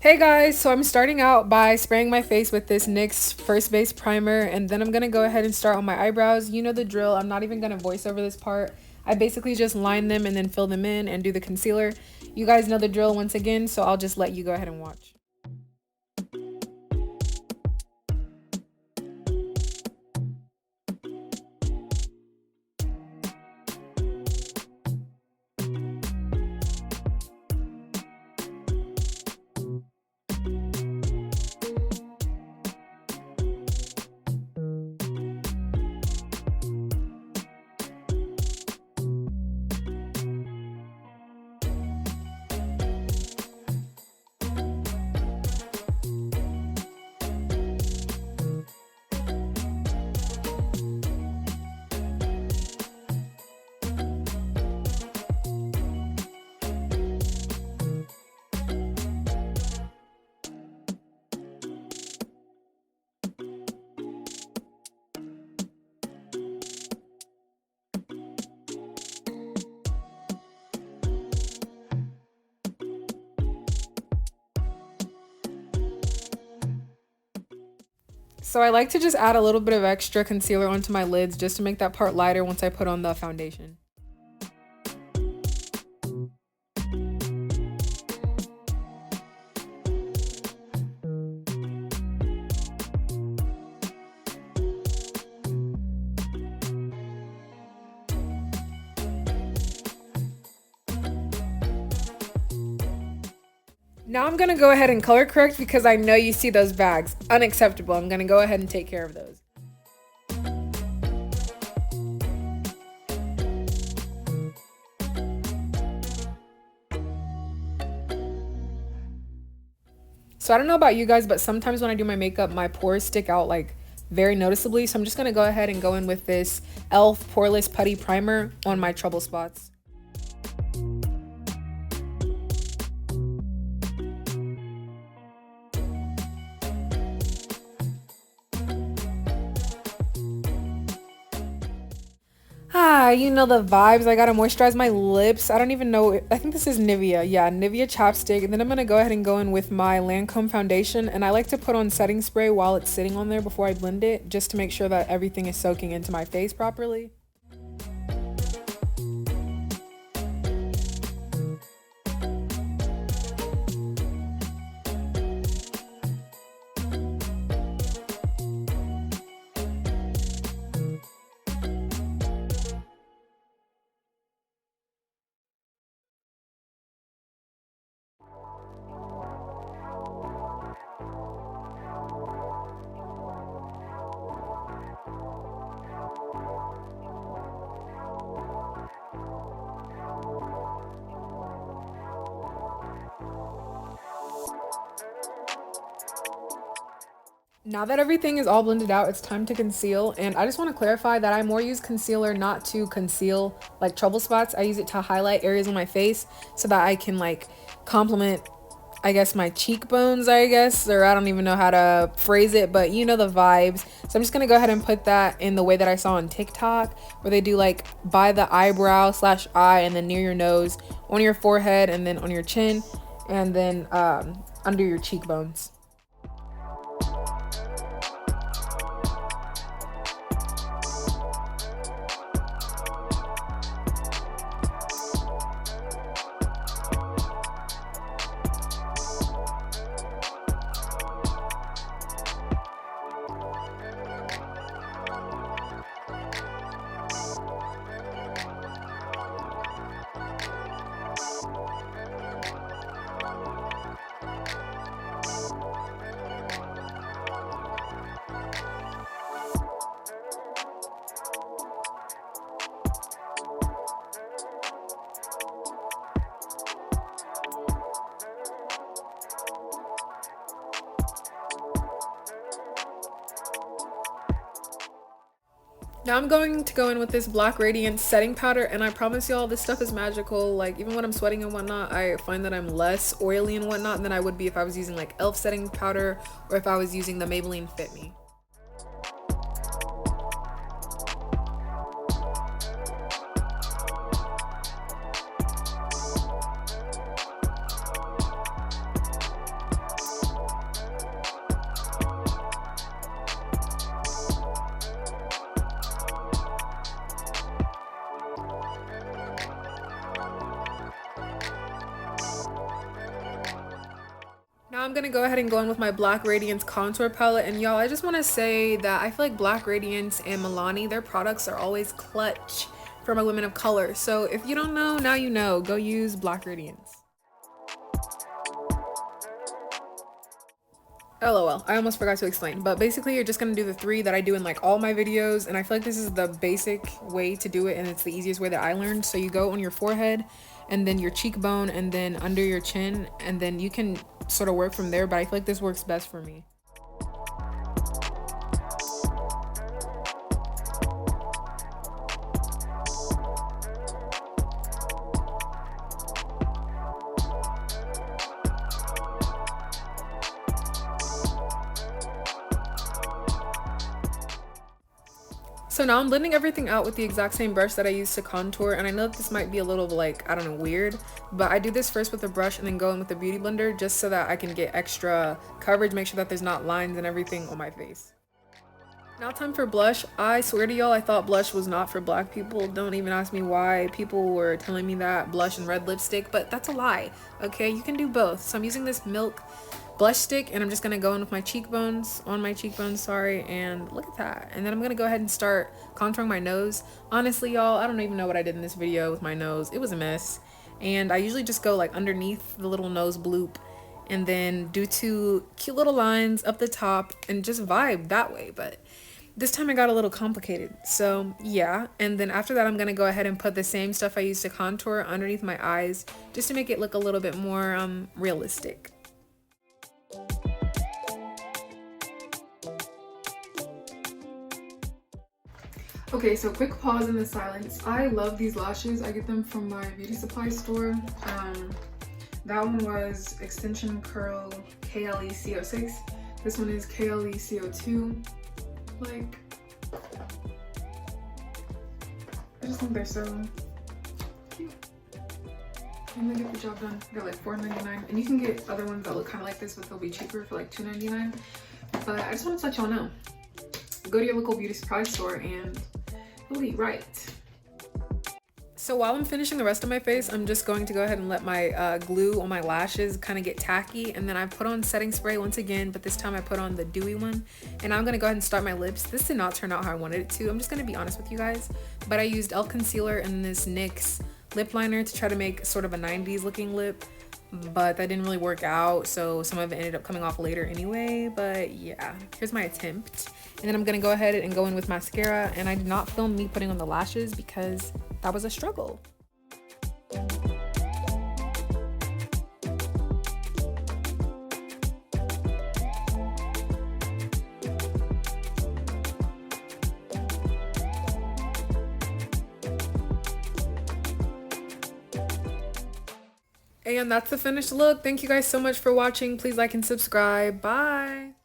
Hey guys, so I'm starting out by spraying my face with this NYX First Base Primer, and then I'm going to go ahead and start on my eyebrows. You know the drill, I'm not even going to voice over this part. I basically just line them and then fill them in and do the concealer. You guys know the drill once again, so I'll just let you go ahead and watch. So I like to just add a little bit of extra concealer onto my lids just to make that part lighter once I put on the foundation. Now I'm going to go ahead and color correct because I know you see those bags. Unacceptable. I'm going to go ahead and take care of those. So I don't know about you guys, but sometimes when I do my makeup, my pores stick out like very noticeably. So I'm just going to go ahead and go in with this e.l.f. Poreless Putty Primer on my trouble spots. You know the vibes. I gotta moisturize my lips. I don't even know. I think this is Nivea. Yeah, Nivea chapstick. And then I'm gonna go ahead and go in with my Lancome foundation. And I like to put on setting spray while it's sitting on there before I blend it, just to make sure that everything is soaking into my face properly. Now that everything is all blended out, it's time to conceal. And I just want to clarify that I more use concealer not to conceal like trouble spots. I use it to highlight areas on my face so that I can like complement, I guess, my cheekbones, I guess, or I don't even know how to phrase it, but you know the vibes. So I'm just going to go ahead and put that in the way that I saw on TikTok, where they do like by the eyebrow / eye and then near your nose, on your forehead, and then on your chin, and then under your cheekbones. Now I'm going to go in with this Black Radiance setting powder, and I promise y'all this stuff is magical. Like, even when I'm sweating and whatnot, I find that I'm less oily and whatnot than I would be if I was using like e.l.f. setting powder or if I was using the Maybelline Fit Me. gonna go ahead and go in with my Black Radiance contour palette, and y'all, I just want to say that I feel like Black Radiance and Milani, their products are always clutch for my women of color. So if you don't know, now you know. Go use Black Radiance. LOL, I almost forgot to explain, but basically you're just gonna do the 3 that I do in like all my videos, and I feel like this is the basic way to do it, and it's the easiest way that I learned. So you go on your forehead, and then your cheekbone, and then under your chin, and then you can sort of work from there, but I feel like this works best for me. So now I'm blending everything out with the exact same brush that I used to contour, and I know that this might be a little like, I don't know, weird, but I do this first with a brush and then go in with the beauty blender just so that I can get extra coverage, make sure that there's not lines and everything on my face. Now time for blush. I swear to y'all, I thought blush was not for black people. Don't even ask me why people were telling me that, blush and red lipstick, but that's a lie, okay? You can do both. So I'm using this Milk blush stick, and I'm just gonna go in with my cheekbones, sorry, and look at that. And then I'm gonna go ahead and start contouring my nose. Honestly, y'all, I don't even know what I did in this video with my nose. It was a mess. And I usually just go like underneath the little nose bloop, and then do 2 cute little lines up the top and just vibe that way. But this time I got a little complicated, so yeah. And then after that, I'm gonna go ahead and put the same stuff I used to contour underneath my eyes just to make it look a little bit more realistic. Okay, so quick pause in the silence. I love these lashes. I get them from my beauty supply store. That one was Extension Curl Kaale CO6. This one is Kaale CO2. Like, I just think they're so cute. And they get the job done. They're like $4.99. And you can get other ones that look kind of like this, but they'll be cheaper for like $2.99. But I just want to let y'all know. Go to your local beauty supply store and it'll be right. So while I'm finishing the rest of my face, I'm just going to go ahead and let my glue on my lashes kind of get tacky, and then I put on setting spray once again, but this time I put on the dewy one, and I'm gonna go ahead and start my lips. This did not turn out how I wanted it to. I'm just gonna be honest with you guys, but I used e.l.f. concealer and this NYX lip liner to try to make sort of a 90s looking lip, but that didn't really work out, so some of it ended up coming off later anyway. But yeah, here's my attempt. And then I'm gonna go ahead and go in with mascara, and I did not film me putting on the lashes because that was a struggle. And that's the finished look. Thank you guys so much for watching. Please like and subscribe. Bye.